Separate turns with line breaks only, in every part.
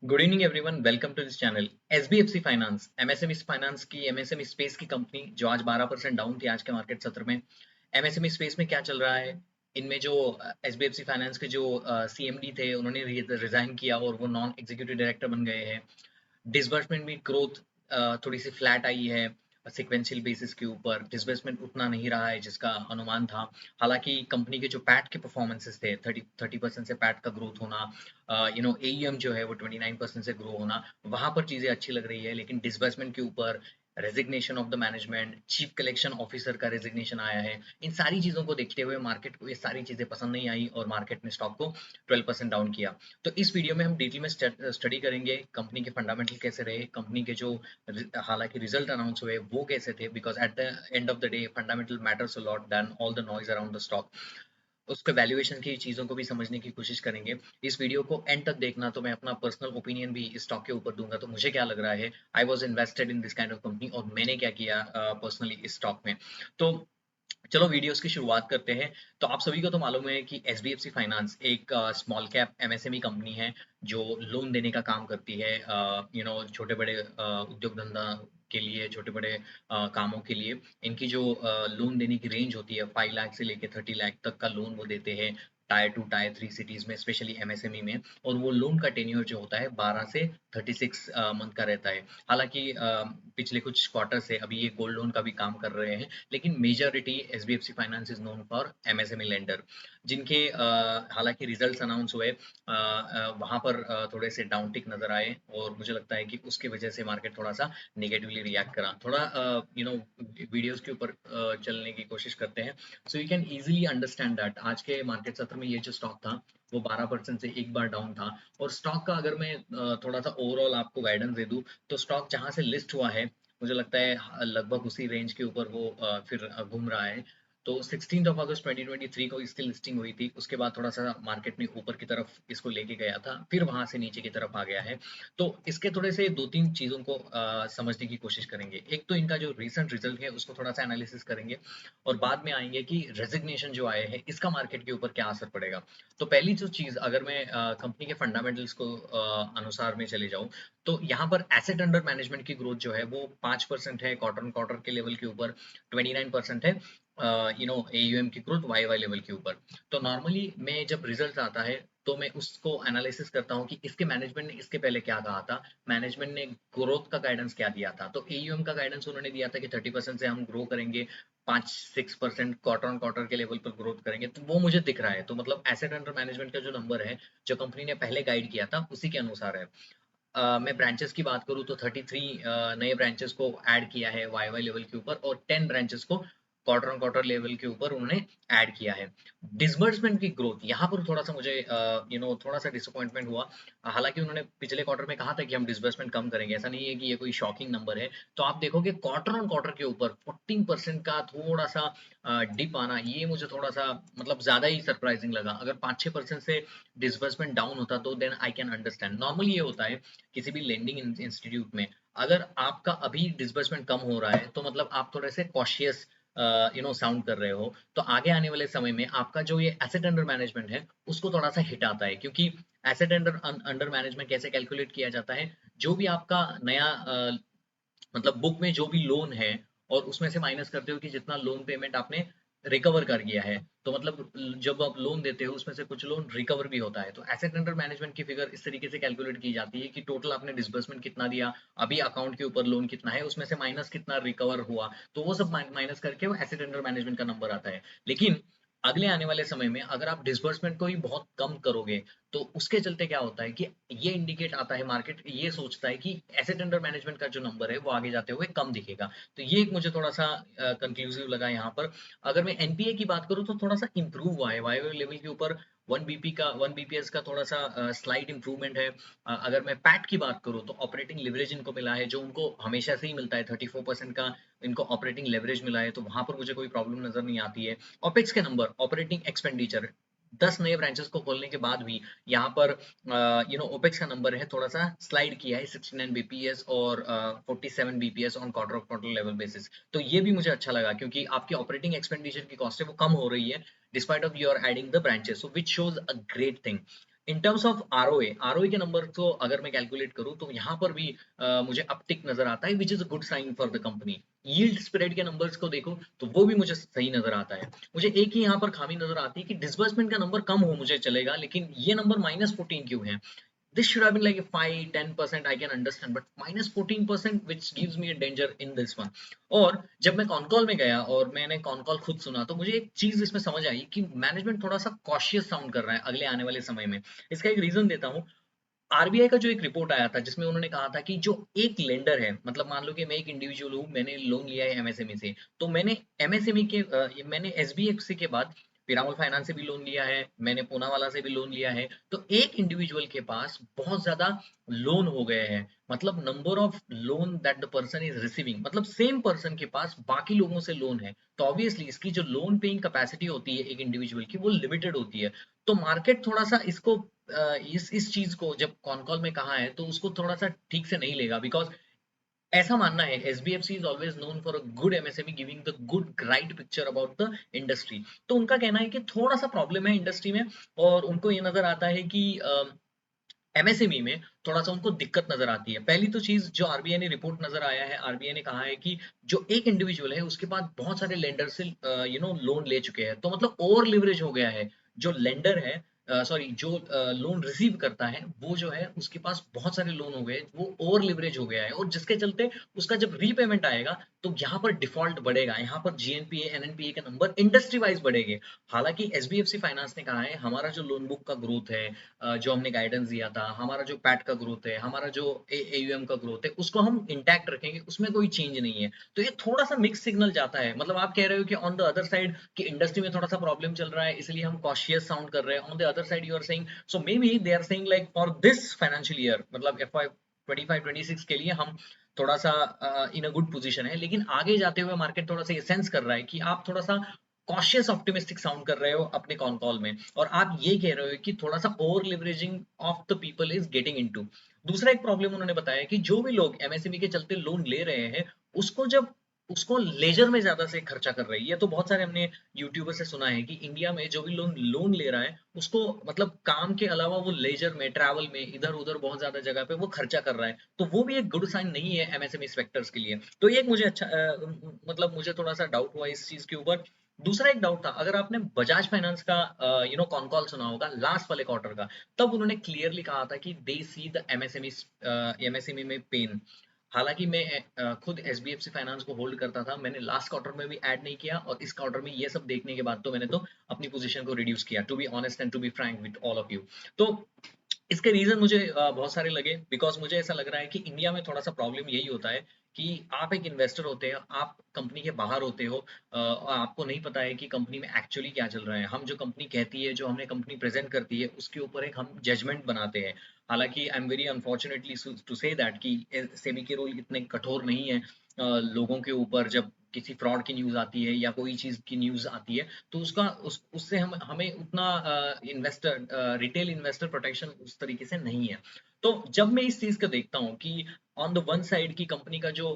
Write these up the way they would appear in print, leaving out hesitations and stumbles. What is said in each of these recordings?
Good evening everyone, welcome to this channel. SBFC finance MSME finance की MSME space की company जो आज 12% down थी आज के मार्केट सत्र में। एमएसएमई स्पेस में क्या चल रहा है? इनमें जो एसबीएफसी फाइनेंस के जो सीएमडी थे उन्होंने रिजाइन किया और वो नॉन एग्जीक्यूटिव डायरेक्टर बन गए हैं। डिसबर्समेंट में ग्रोथ थोड़ी सी फ्लैट आई है सिक्वेंशियल बेसिस के ऊपर। डिसबर्समेंट उतना नहीं रहा है जिसका अनुमान था। हालांकि कंपनी के जो पैट के परफॉर्मेंसेस थे 30% से पैट का ग्रोथ होना, एईएम जो है वो 29% से ग्रो होना, वहां पर चीजें अच्छी लग रही है। लेकिन डिसबर्समेंट के ऊपर resignation of the management, chief collection officer का रेजिग्नेशन आया है। इन सारी चीजों को देखते हुए मार्केट को ये सारी चीजें पसंद नहीं आई और मार्केट ने स्टॉक को 12% डाउन किया। तो इस वीडियो में हम डिटेल में स्टडी करेंगे कंपनी के फंडामेंटल कैसे रहे, कंपनी के जो हालांकि रिजल्ट अनाउंस हुए वो कैसे थे, because at the end of the day fundamental matters a lot than all the noise around the stock. उसके वैल्यूएशन की चीजों को भी समझने की कोशिश करेंगे। इस वीडियो को एंड तक देखना। तो मैं अपना पर्सनल ओपिनियन भी इस स्टॉक के ऊपर दूंगा, तो मुझे क्या लग रहा है, I was invested in this kind of company और मैंने क्या किया पर्सनली इस स्टॉक में। तो चलो वीडियोस की शुरुआत करते हैं। तो आप सभी को तो मालूम है कि एसबीएफसी फाइनेंस एक स्मॉल कैप एमएसएमई कंपनी है जो लोन देने का काम करती है, छोटे बड़े उद्योग धंधा के लिए, छोटे बड़े कामों के लिए। इनकी जो लोन देने की रेंज होती है 5 लाख से लेके 30 लाख तक का लोन वो देते हैं टायर 2 टायर 3 सिटीज में, स्पेशली एमएसएमई में। और वो लोन का टेन्योर जो होता है 12 से 36 मंथ का रहता है। हालांकि पिछले कुछ क्वार्टर से अभी ये गोल्ड लोन का भी काम कर रहे हैं, लेकिन majority SBFC finance is known for MSME lender. जिनके हालांकि रिजल्ट्स अनाउंस हुए वहां पर थोड़े से डाउन टिक नजर आए और मुझे लगता है कि उसकी वजह से मार्केट थोड़ा सा नेगेटिवली रिएक्ट करा। थोड़ा वीडियोस के ऊपर चलने की कोशिश करते हैं, so you can easily understand that आज के मार्केट सत्र में ये जो स्टॉक था वो 12% से एक बार डाउन था। और स्टॉक का अगर मैं थोड़ा सा ओवरऑल आपको गाइडेंस दे दूं, तो स्टॉक जहां से लिस्ट हुआ है मुझे लगता है लगभग उसी रेंज के ऊपर वो फिर घूम रहा है। तो 16 अगस्त 2023 को इसकी लिस्टिंग हुई थी। उसके बाद थोड़ा सा मार्केट ने ऊपर की तरफ इसको लेके गया था, फिर वहां से नीचे की तरफ आ गया है। तो इसके थोड़े से दो तीन चीजों को समझने की कोशिश करेंगे। एक तो इनका जो रिसेंट रिजल्ट है उसको थोड़ा सा एनालिसिस करेंगे और बाद में आएंगे कि रेजिग्नेशन जो आए हैं इसका मार्केट के ऊपर क्या असर पड़ेगा। तो पहली जो चीज, अगर मैं कंपनी के फंडामेंटल्स को अनुसार में चले जाऊं, तो यहाँ पर एसेट अंडर मैनेजमेंट की ग्रोथ जो है वो 5% है क्वार्टर क्वार्टर के लेवल के ऊपर। 29% है एयूएम की ग्रोथ वाई वाई लेवल के ऊपर। तो नॉर्मली मैं जब रिजल्ट आता है तो मैं उसको एनालिसिस करता हूँ कि इसके मैनेजमेंट ने इसके पहले क्या कहा था, मैनेजमेंट ने ग्रोथ का गाइडेंस क्या दिया था। तो एयूएम का गाइडेंस उन्होंने दिया था कि 30% से हम ग्रो करेंगे, 5-6% क्वार्टर ऑन क्वार्टर के लेवल पर ग्रोथ करेंगे। तो वो मुझे दिख रहा है। तो मतलब एसेट अंडर मैनेजमेंट का जो नंबर है जो कंपनी ने पहले गाइड किया था उसी के अनुसार है। मैं ब्रांचेस की बात करूँ तो 33 नए ब्रांचेस को ऐड किया है वाई वाई लेवल के ऊपर और 10 ब्रांचेस को क्वार्टर ऑन क्वार्टर लेवल के ऊपर उन्होंने ऐड किया है। डिसबर्समेंट की ग्रोथ यहाँ पर थोड़ा सा मुझे थोड़ा सा डिसअपॉइंटमेंट हुआ। हालांकि उन्होंने पिछले क्वार्टर में कहा था कि हम डिसबर्समेंट कम करेंगे, ऐसा नहीं है कि ये कोई शॉकिंग नंबर है। तो आप देखोगे क्वार्टर ऑन क्वार्टर के ऊपर 14% का थोड़ा सा डिप आना, ये मुझे थोड़ा सा मतलब ज्यादा ही सरप्राइजिंग लगा। अगर 5-6% से डिसबर्समेंट डाउन होता तो then I can understand. Normally ये होता है किसी भी लेंडिंग इंस्टीट्यूट में, अगर आपका अभी डिसबर्समेंट कम हो रहा है तो मतलब आप थोड़े से कॉशियस साउंड कर रहे हो। तो आगे आने वाले समय में आपका जो ये एसेट अंडर मैनेजमेंट है उसको थोड़ा सा हिट आता है, क्योंकि एसेट अंडर अंडर मैनेजमेंट कैसे कैलकुलेट किया जाता है, जो भी आपका नया मतलब बुक में जो भी लोन है और उसमें से माइनस करते हो कि जितना लोन पेमेंट आपने रिकवर कर गया है। तो मतलब जब आप लोन देते हो उसमें से कुछ लोन रिकवर भी होता है। तो एसेट अंडर मैनेजमेंट की फिगर इस तरीके से कैलकुलेट की जाती है कि टोटल आपने डिसबर्समेंट कितना दिया, अभी अकाउंट के ऊपर लोन कितना है, उसमें से माइनस कितना रिकवर हुआ, तो वो सब माइनस करके वो एसेट अंडर मैनेजमेंट का नंबर आता है। लेकिन अगले आने वाले समय में अगर आप डिसबर्समेंट को ही बहुत कम करोगे तो उसके चलते क्या होता है कि ये इंडिकेट आता है, मार्केट ये सोचता है कि एसेट अंडर मैनेजमेंट का जो नंबर है वो आगे जाते हुए कम दिखेगा। तो ये एक मुझे थोड़ा सा कंक्लूसिव लगा यहाँ पर। अगर मैं एनपीए की बात करूँ तो थोड़ा सा इंप्रूव हुआ है वाई लेवल के ऊपर। 1 बीपीएस का थोड़ा सा स्लाइट इंप्रूवमेंट है। अगर मैं पैट की बात करूँ तो ऑपरेटिंग लिवरेज इनको मिला है जो उनको हमेशा से ही मिलता है। 34% का इनको ऑपरेटिंग लेवरेज मिला है, तो वहां पर मुझे कोई प्रॉब्लम नजर नहीं आती है। ओपेक्स के नंबर, ऑपरेटिंग एक्सपेंडिचर, 10 नए ब्रांचेस को खोलने के बाद भी यहाँ पर ओपेक्स का नंबर है थोड़ा सा स्लाइड किया है 69 बीपीएस और 47 BPS on quarter of quarter level basis. तो ये भी मुझे अच्छा लगा क्योंकि आपकी ऑपरेटिंग एक्सपेंडिचर की कॉस्ट है वो कम हो रही है despite of your adding the branches, so which shows a great thing. In terms of ROA के नंबर को अगर मैं कैलकुलेट करूं तो यहाँ पर भी मुझे अपटिक नजर आता है, which is a good sign for the company. Yield spread के नंबर्स को देखो तो वो भी मुझे सही नजर आता है। मुझे एक ही यहाँ पर खामी नजर आती है कि डिसबर्समेंट का नंबर कम हो मुझे चलेगा, लेकिन ये नंबर -14 क्यों है? This should have been like a 5-10%, I can understand, but -14%, which gives me a danger in this one. और जब मैं कॉन कॉल में गया और मैंने कॉन कॉल खुद सुना तो मुझे एक चीज इसमें समझ आई कि मैनेजमेंट थोड़ा सा कॉशियस साउंड कर रहा है अगले आने वाले समय में। इसका एक रीजन देता हूँ। आरबीआई का जो एक रिपोर्ट आया था जिसमें उन्होंने कहा था कि जो एक लेंडर है, मतलब मान लो कि मैं एक इंडिविजुअल हूँ, मैंने लोन लिया है एमएसएमई से, तो मैंने एमएसएमई के मैंने एसबीएफसी के बाद पिरामल फाइनेंस से भी लोन लिया है, मैंने पूनावाला से भी लोन लिया है। तो एक इंडिविजुअल के पास बहुत ज्यादा लोन हो गए हैं, मतलब number of loan that the person is receiving, मतलब सेम पर्सन के पास बाकी लोगों से लोन है, तो ऑब्वियसली इसकी जो लोन पेइंग कैपेसिटी होती है एक इंडिविजुअल की वो लिमिटेड होती है। तो मार्केट थोड़ा सा इसको इस चीज को जब कॉन कॉल में कहा है तो उसको थोड़ा सा ठीक से नहीं लेगा, बिकॉज ऐसा मानना है SBFC is always known for a good MSME giving the good right picture about the industry. तो उनका कहना है कि थोड़ा सा प्रॉब्लम है इंडस्ट्री में, और उनको ये नजर आता है कि एमएसएमई में थोड़ा सा उनको दिक्कत नजर आती है। पहली तो चीज जो आरबीआई ने रिपोर्ट नजर आया है, आरबीआई ने कहा है कि जो एक इंडिविजुअल है उसके पास बहुत सारे लेंडर से लोन ले चुके हैं, तो मतलब ओवर लिवरेज हो गया है। जो लेंडर है, सॉरी, जो लोन रिसीव करता है वो जो है उसके पास बहुत सारे लोन हो गए, वो ओवर लिवरेज हो गया है, और जिसके चलते उसका जब रीपेमेंट आएगा तो यहाँ पर डिफॉल्ट बढ़ेगा, यहाँ पर जीएनपीए एनएनपीए के नंबर इंडस्ट्री वाइज बढ़ेंगे। हालांकि एसबीएफसी फाइनेंस ने कहा है हमारा जो लोन बुक का ग्रोथ है, जो हमने गाइडेंस दिया था, हमारा जो पैट का ग्रोथ है, हमारा जो एयूएम का ग्रोथ है, उसको हम इंटैक्ट रखेंगे, उसमें कोई चेंज नहीं है। तो ये थोड़ा सा मिक्स सिग्नल जाता है, मतलब आप कह रहे हो कि ऑन द अदर साइड कि इंडस्ट्री में थोड़ा सा प्रॉब्लम चल रहा है इसलिए हम कॉशियस साउंड कर रहे हैं, on the other side you are saying, so maybe they are saying like for this financial year, मतलब FY 25-26 के लिए हम थोड़ा सा इन अ गुड पोजीशन है, लेकिन आगे जाते हुए मार्केट थोड़ा सा ये सेंस कर रहा है कि आप थोड़ा सा कॉशियस ऑप्टिमिस्टिक साउंड कर रहे हो अपने कॉन कॉल में, और आप ये कह रहे हो कि थोड़ा सा over leveraging of the people is getting into. दूसरा एक प्रॉब्लम उन्होंने बताया कि जो भी लोग एमएसएमई के चलते लोन ले रहे हैं उसको जब उसको लेजर में ज्यादा से खर्चा कर रही है। तो बहुत सारे हमने यूट्यूबर से सुना है कि इंडिया में जो भी लोन लोन ले रहा है उसको मतलब काम के अलावा वो लेजर में, ट्रैवल में, इधर उधर बहुत ज्यादा जगह पे वो खर्चा कर रहा है, तो वो भी एक गुड साइन नहीं है एमएसएमई सेक्टर्स के लिए। तो ये एक मुझे अच्छा मतलब मुझे थोड़ा सा डाउट हुआ इस चीज के ऊपर। दूसरा एक डाउट था, अगर आपने बजाज फाइनेंस का कॉन कॉल सुना होगा लास्ट वाले क्वार्टर का, तब उन्होंने क्लियरली कहा था कि दे सी द एमएसएमई में पेन। हालांकि मैं खुद एसबीएफसी फाइनेंस को होल्ड करता था, मैंने लास्ट क्वार्टर में भी ऐड नहीं किया, और इस क्वार्टर में ये सब देखने के बाद तो मैंने तो अपनी पोजीशन को रिड्यूस किया, to be honest and to be frank with all of you. तो इसके रीजन मुझे बहुत सारे लगे, बिकॉज मुझे ऐसा लग रहा है कि इंडिया में थोड़ा सा प्रॉब्लम यही होता है कि आप एक इन्वेस्टर होते हैं, आप कंपनी के बाहर होते हो, और आपको नहीं पता है कि कंपनी में एक्चुअली क्या चल रहा है। हम जो कंपनी कहती है, जो हमें कंपनी प्रेजेंट करती है, उसके ऊपर एक हम जजमेंट बनाते हैं। हालांकि I am very unfortunately to say that कि सेबी के रूल इतने कठोर नहीं है लोगों के ऊपर। जब किसी फ्रॉड की न्यूज आती है या कोई चीज की न्यूज आती है तो उससे हम हमें उतना इन्वेस्टर रिटेल इन्वेस्टर प्रोटेक्शन उस तरीके से नहीं है। तो जब मैं इस चीज को देखता हूँ कि ऑन द वन साइड की कंपनी का जो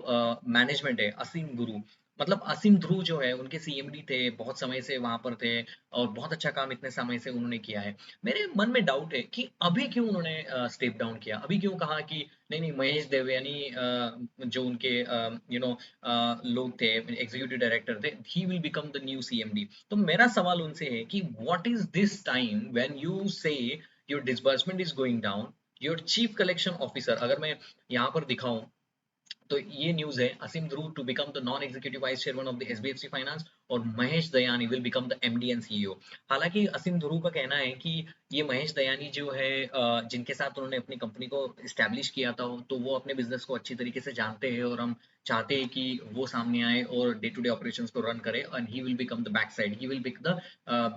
मैनेजमेंट है, असीम गुरु, मतलब असीम ध्रुव जो है उनके सीएमडी थे, बहुत समय से वहां पर थे, और बहुत अच्छा काम इतने समय से उन्होंने किया है। मेरे मन में डाउट है कि अभी क्यों उन्होंने स्टेप डाउन किया, अभी क्यों कहा कि नहीं नहीं महेश देवयानी जो उनके लोग थे, एग्जीक्यूटिव डायरेक्टर थे, he will become the new CMD. तो मेरा सवाल उनसे है कि what is this time when you say your disbursement is going down, your chief collection officer, अगर मैं यहाँ पर दिखाऊं तो ये न्यूज़ है, Asim Dhruv to become the non executive vice chairman of the SBFC finance, और Mahesh Dayani will become the MD and CEO. हालांकि असीम ध्रुव का कहना है कि ये महेश दयानी जो है जिनके साथ उन्होंने अपनी कंपनी को इस्टेब्लिश किया था, तो वो अपने बिजनेस को अच्छी तरीके से जानते हैं, और हम चाहते हैं कि वो सामने आए और डे टू डे ऑपरेशंस को रन करे, and he will become the back side, he will बिक द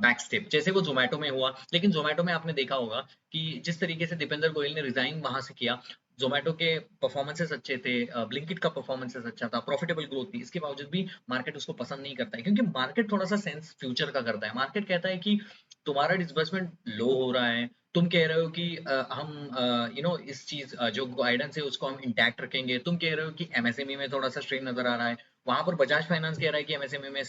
बैक स्टेप, जैसे वो जोमेटो में हुआ। लेकिन जोमेटो में आपने देखा होगा कि जिस तरीके से दीपेंद्र गोयल ने रिजाइन वहां से किया, जोमेटो के परफॉर्मेंसेस अच्छे थे, ब्लिंकिट का परफॉर्मेंसेस अच्छा था, प्रॉफिटेबल ग्रोथ थी, इसके बावजूद भी मार्केट उसको पसंद नहीं करता है, क्योंकि मार्केट थोड़ा सा सेंस फ्यूचर का करता है। मार्केट कहता है कि तुम्हारा डिसबर्समेंट लो हो रहा है, तुम कह रहे हो कि हम इस चीज जो गाइडेंस है उसको हम इंटैक्ट रखेंगे, तुम कह रहे हो कि एमएसएमई में थोड़ा सा स्ट्रेन नजर आ रहा है, वहां पर बजाज फाइनेंस कह रहा है कि एमएसएमई में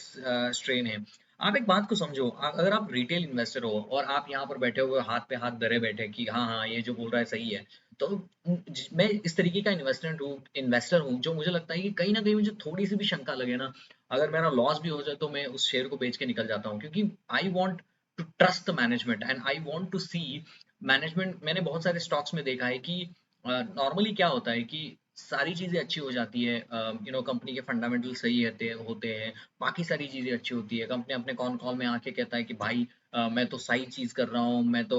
स्ट्रेन है। आप एक बात को समझो, अगर आप रिटेल इन्वेस्टर हो और आप यहाँ पर बैठे हुए हो, हाथ पे हाथ धरे बैठे कि हाँ हाँ ये जो बोल रहा है सही है, तो मैं इस तरीके का इन्वेस्टर हूँ जो मुझे लगता है कि कहीं ना कहीं मुझे थोड़ी सी भी शंका लगे ना, अगर मेरा लॉस भी हो जाए तो मैं उस शेयर को बेच के निकल जाता हूँ, क्योंकि I want to trust the management and I want to see management. मैंने बहुत सारे स्टॉक्स में देखा है कि नॉर्मली क्या होता है कि सारी चीजें अच्छी हो जाती है, कंपनी के फंडामेंटल सही होते होते हैं, बाकी सारी चीजें अच्छी होती है, कंपनी अपने कॉन कॉल में आके कहता है कि भाई मैं तो सही चीज कर रहा हूँ, मैं तो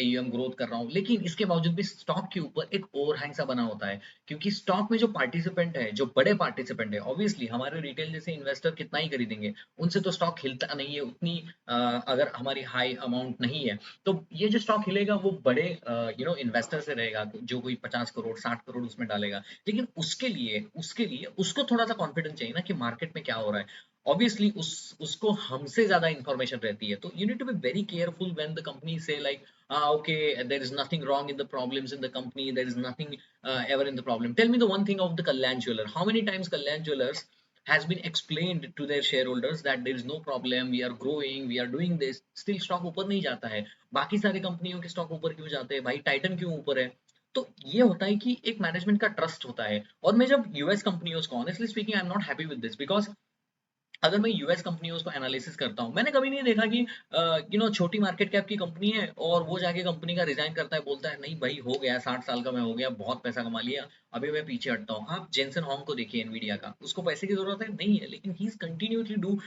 एयूएम ग्रोथ कर रहा हूँ, लेकिन इसके बावजूद भी स्टॉक के ऊपर एक ओवरहैंग सा बना होता है, क्योंकि स्टॉक में जो पार्टिसिपेंट है, जो बड़े पार्टिसिपेंट है, ऑब्वियसली हमारे रिटेल जैसे इन्वेस्टर कितना ही खरीदेंगे, उनसे तो स्टॉक हिलता नहीं है उतनी, अगर हमारी हाई अमाउंट नहीं है, तो ये जो स्टॉक हिलेगा वो बड़े इन्वेस्टर से रहेगा, जो कोई 50 करोड़ 60 करोड़ उसमें डालेगा। लेकिन उसके लिए उसको थोड़ा सा कॉन्फिडेंस चाहिए ना कि मार्केट में क्या हो रहा है। ऑब्वियसली उसको हमसे ज्यादा इंफॉर्मेशन रहती है, तो you need to be very careful when the company से like okay, there is nothing wrong in the problems in the company, there is nothing ever in the problem. Tell me the one thing of the Kalyan Jeweler. How many times Kalyan Jewelers has been explained to their shareholders that there is no problem, we are growing, we are doing this, still stock ऊपर नहीं जाता है। बाकी सारी कंपनियों के stock ऊपर क्यों जाते हैं भाई, टाइटन क्यों ऊपर है? तो ये होता है कि एक मैनेजमेंट का ट्रस्ट होता है। और मैं जब यूएस कंपनियों को, honestly speaking, I am not happy with this, because अगर मैं यूएस कंपनियों को एनालिसिस करता हूँ, मैंने कभी नहीं देखा कि छोटी मार्केट कैप की कंपनी है और वो जाके कंपनी का रिजाइन करता है, बोलता है नहीं भाई हो गया, 60 साल का मैं हो गया, बहुत पैसा कमा लिया, अभी मैं पीछे हटता हूँ। आप जेनसन हॉन्ग को देखिए, एनवीडिया का, उसको पैसे की जरूरत है नहीं है, लेकिन he is continuously do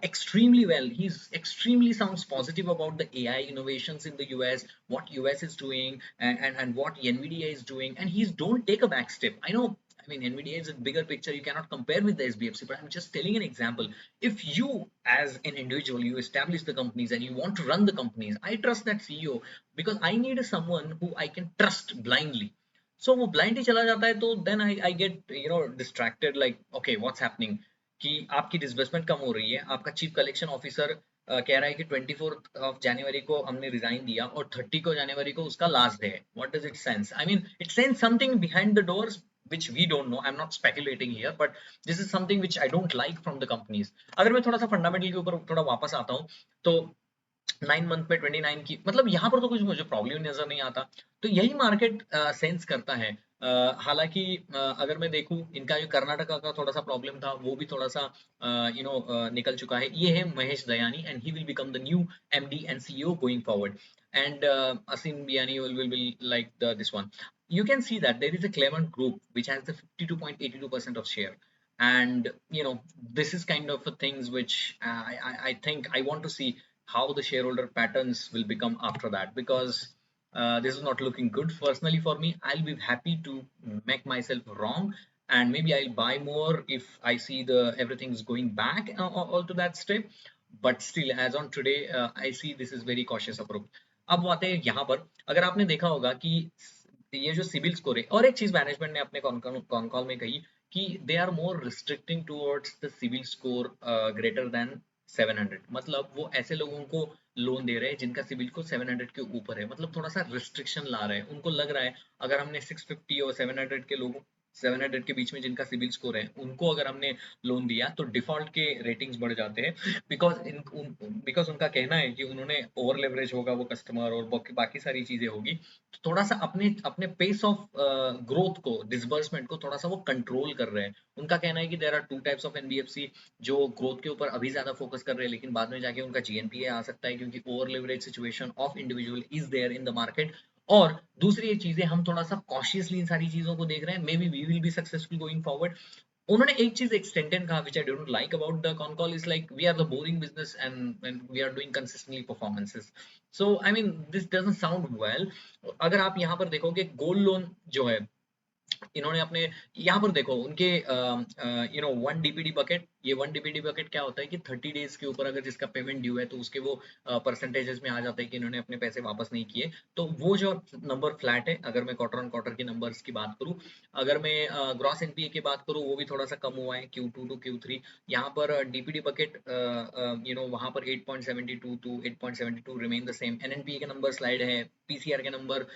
extremely well. He's extremely sounds positive about the AI innovations in the US, what US is doing, and what NVIDIA is doing, and he's don't take a back step. I know, I mean, NVIDIA is a bigger picture. You cannot compare with the SBFC, but I'm just telling an example. If you, as an individual, you establish the companies and you want to run the companies, I trust that CEO because I need someone who I can trust blindly. So वो blind ही चला जाता है, तो then I get distracted, like okay, what's happening, कि आपकी disbursement कम हो रही है, आपका चीफ कलेक्शन ऑफिसर कह रहा है कि 24 जनवरी को हमने रिजाइन दिया और 30 जनवरी को उसका लास्ट डे है। What does it sense? I mean it sense something behind the doors which we don't know. I'm not speculating here, but this is something which I don't like from the companies. अगर मैं थोड़ा सा fundamental के ऊपर थोड़ा वापस आता हूँ, तो 9 मंथ में 29 की, मतलब यहाँ पर तो कुछ मुझे प्रॉब्लम नजर नहीं आता, तो यही मार्केट सेंस करता है। हालांकि अगर मैं देखूं, इनका जो कर्नाटका का थोड़ा सा प्रॉब्लम था वो भी थोड़ा सा निकल चुका है। ये है Mahesh Dayani and he will become the new MD and CEO going forward, and Asim Biyani will like this one. You can see that there is a Clement Group which has the 52.82% of share, and this is kind of a things which I think I want to see how the shareholder patterns will become after that, because this is not looking good personally for me. I'll be happy to make myself wrong, and maybe I'll buy more if I see the everything's going back all to that step, but still as on today I see this is very cautious approach. अब आते हैं यहाँ पर, अगर आपने देखा होगा कि ये जो सिविल स्कोर है, और एक चीज मैनेजमेंट ने अपने कॉन कॉल में कही कि they are more restricting towards the CIBIL score greater than 700, मतलब वो ऐसे लोगों को लोन दे रहे हैं जिनका सिविल को 700 के ऊपर है, मतलब थोड़ा सा रिस्ट्रिक्शन ला रहे हैं। उनको लग रहा है अगर हमने 650 और 700 के लोगों 700 के बीच में जिनका सिविल स्कोर है उनको अगर हमने लोन दिया तो डिफॉल्ट के रेटिंग्स बढ़ जाते हैं, बिकॉज उनका कहना है कि उन्होंने ओवर लेवरेज होगा वो कस्टमर और बाकी सारी चीजें होगी, तो थोड़ा सा अपने अपने पेस ऑफ ग्रोथ को, डिसबर्समेंट को थोड़ा सा वो कंट्रोल कर रहे हैं। उनका कहना है कि there are two types of NBFC जो ग्रोथ के ऊपर अभी ज्यादा फोकस कर रहे हैं, लेकिन बाद में जाके उनका जीएनपीए आ सकता है क्योंकि over leverage situation of individual is there in the market. और दूसरी एक चीजें, हम थोड़ा सा कॉशियसली इन सारी चीजों को देख रहे हैं, maybe we will be successful going forward. उन्होंने एक चीज एक्सटेंडेड कहा which I don't like about the con call, is like we are the boring business and we are doing consistently performances. So I mean this doesn't sound well. अगर आप यहाँ पर देखोगे gold loan जो है, इन्होंने अपने यहाँ पर देखो उनके 1 डीपीडी बकेट, ये 1 डीपीडी बकेट क्या होता है कि 30 डेज के ऊपर अगर जिसका पेमेंट ड्यू है तो उसके वो परसेंटेजेस में आ जाता है कि इन्होंने अपने पैसे वापस नहीं किए, तो वो जो नंबर फ्लैट है। अगर मैं क्वार्टर ऑन क्वार्टर के नंबर्स की बात करूँ, अगर मैं ग्रॉस एनपीए की बात करूँ, वो भी थोड़ा सा कम हुआ है Q2 टू Q3। यहाँ पर डीपीडी बकेट वहां पर 8.72 टू 8.72 रिमेन द सेम, एनएनपीए के नंबर स्लाइड है, पीसीआर के number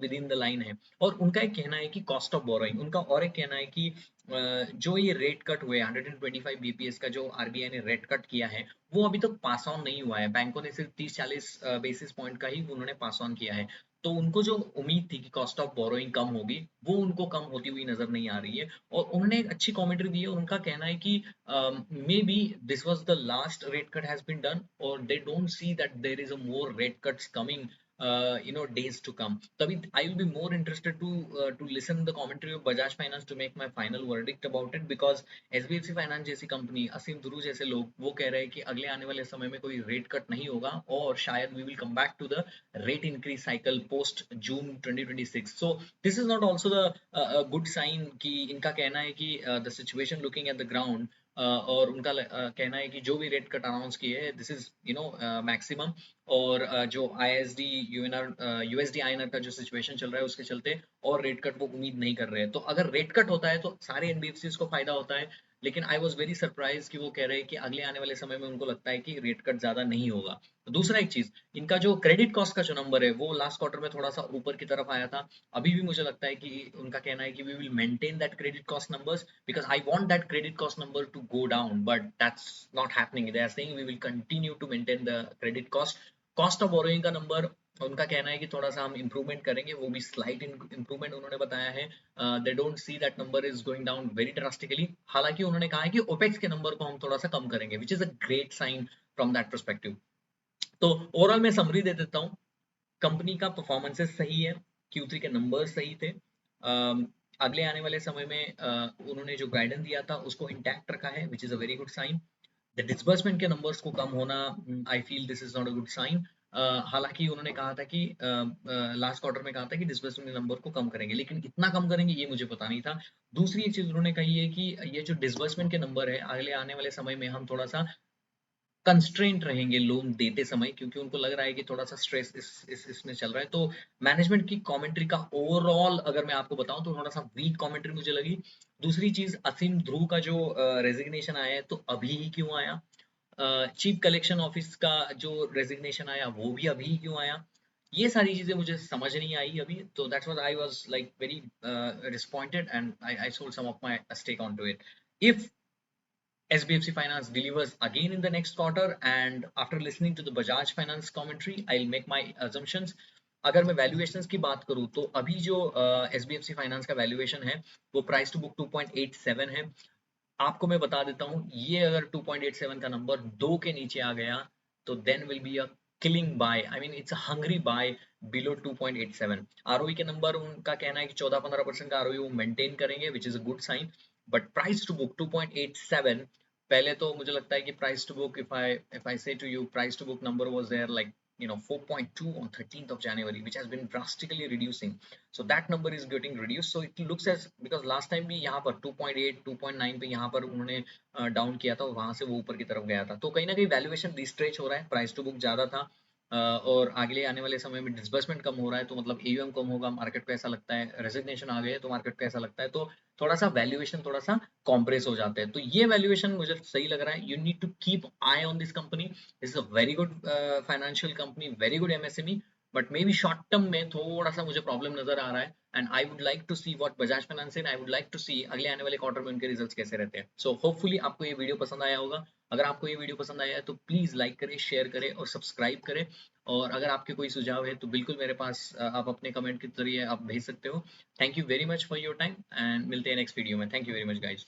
with in the line है। और उनका एक कहना है कि कॉस्ट ऑफ बोरोइंग, उनका और एक कहना है कि जो ये रेट कट हुए 125 बीपीएस का जो आरबीआई ने रेट कट किया है वो अभी तक पास ऑन नहीं हुआ है। बैंकों ने सिर्फ 30-40 बेसिस पॉइंट का ही उन्होंने पास ऑन किया है। तो उनको जो उम्मीद थी कि कॉस्ट ऑफ बोरोइंग कम होगी वो उनको कम होती हुई नजर नहीं आ रही है। और उन्होंने एक अच्छी कमेंट्री दी है। उनका कहना है कि may be this was the last rate cut has been done और they don't see that there is a more rate cuts coming days to come. तभी I will be more interested to listen the commentary of Bajaj Finance to make my final verdict about it because SBFC Finance जैसी company, असीम ध्रुव जैसे लोग वो कह रहे हैं कि अगले आने वाले समय में कोई रेट कट नहीं होगा और शायद we will come back to the rate increase cycle post June 2026. So this is not also the good sign कि इनका कहना है कि the situation looking at the ground और उनका कहना है कि जो भी रेट कट अनाउंस किए हैं दिस इज मैक्सिमम। और जो आईएसडी यूएनआर यूएसडी आईएनआर का जो सिचुएशन चल रहा है उसके चलते और रेट कट वो उम्मीद नहीं कर रहे हैं। तो अगर रेट कट होता है तो सारे एनबीएफसीज को फायदा होता है। लेकिन आई वाज वेरी सरप्राइज कि वो कह रहे हैं कि अगले आने वाले समय में उनको लगता है कि रेट कट ज्यादा नहीं होगा। दूसरा एक चीज, इनका जो क्रेडिट कॉस्ट का जो नंबर है वो लास्ट क्वार्टर में थोड़ा सा ऊपर की तरफ आया था। अभी भी मुझे लगता है कि उनका कहना है कि we will maintain that credit cost numbers because I want that credit cost number to go down, but that's not happening. They are saying we will continue to maintain the credit cost. Cost of borrowing का number उनका कहना है कि थोड़ा सा हम improvement करेंगे, वो भी स्लाइट इम्प्रूवमेंट उन्होंने बताया है। दे don't see that number is going down very drastically. हालांकि उन्होंने कहा है कि ओपेक्स के नंबर को हम थोड़ा सा कम करेंगे, which is a great sign from that perspective. तो ओवरऑल मैं समरी दे देता हूँ। कंपनी का परफॉर्मेंसेस सही है, Q3 के नंबर सही थे। अगले आने वाले समय में उन्होंने जो गाइडेंस दिया था उसको इंटैक्ट रखा है, which is a very good sign. The disbursement के नंबर्स को कम होना, I feel this is not a good sign. हालांकि उन्होंने कहा था कि लास्ट क्वार्टर में कहा था कि डिसबर्समेंट के नंबर को कम करेंगे, लेकिन इतना कम करेंगे ये मुझे पता नहीं था। दूसरी एक चीज उन्होंने कही है कि ये जो डिसबर्समेंट के नंबर है अगले आने वाले समय में हम थोड़ा सा कंस्ट्रेंट रहेंगे लोन देते समय, क्योंकि उनको लग रहा है कि थोड़ा सा स्ट्रेस इसमें चल रहा है। तो मैनेजमेंट की कमेंट्री का ओवरऑल अगर मैं आपको बताऊं तो थोड़ा सा वीक कमेंट्री मुझे लगी। दूसरी चीज, असीम ध्रुव का जो रेजिग्नेशन आया है तो अभी ही क्यों आया? चीफ कलेक्शन ऑफिस का जो रेजिग्नेशन आया वो भी अभी ही क्यों आया? ये सारी चीजें मुझे समझ नहीं आई अभी। तो that's what I was like very disappointed and I sold some of my stake on to it. If SBFC Finance delivers again in the next quarter, and after listening to the Bajaj Finance commentary, I'll make my assumptions. अगर मैं valuations की बात करूं तो अभी जो SBFC finance का valuation है वो प्राइस टू बुक 2.87 है। आपको मैं बता देता हूं, ये अगर 2.87 का नंबर 2 के नीचे आ गया तो then will be a killing buy, I mean it's a hungry buy below 2.87। ROE के नंबर उनका कहना है कि 14-15% का आरओई वो मेंटेन करेंगे, which is a good sign. But price to book 2.87, पहले तो मुझे लगता है कि price to book, if I say to you, price to book number was there like 4.2 on 13th of January, which has been drastically reducing. So that number is getting reduced. So it looks as, because last time भी यहाँ पर 2.8 2.9 पे यहाँ पर उन्होंने down किया था और वहां से वो ऊपर की तरफ गया था। तो कहीं ना कहीं वैल्यूएशन रिस्ट्रेच हो रहा है, प्राइस टू बुक ज्यादा था। और अगले आने वाले समय में डिसबर्समेंट कम हो रहा है तो मतलब एयूएम कम होगा, मार्केट को ऐसा लगता है। रेजिग्नेशन आ गए तो मार्केट को ऐसा लगता है, तो थोड़ा सा वैल्यूएशन थोड़ा सा कॉम्प्रेस हो जाते हैं। तो ये वैल्यूएशन मुझे सही लग रहा है। You need to keep eye on this company, this is a very good financial company, very good MSME. But may be short term में थोड़ा सा मुझे प्रॉब्लम नजर आ रहा है। And I would like to see what Bajaj finance, and I would like to see अगले आने वाले क्वार्टर में उनके रिजल्ट्स कैसे रहते हैं। सो होपफुली आपको ये वीडियो पसंद आया होगा। अगर आपको ये वीडियो पसंद आया है तो प्लीज लाइक करें, शेयर करें और सब्सक्राइब करें। और अगर आपके कोई सुझाव है तो बिल्कुल मेरे पास आप अपने कमेंट के जरिए आप भेज सकते हो। Thank you very much for your time and मिलते हैं नेक्स्ट वीडियो में। Thank you very much guys.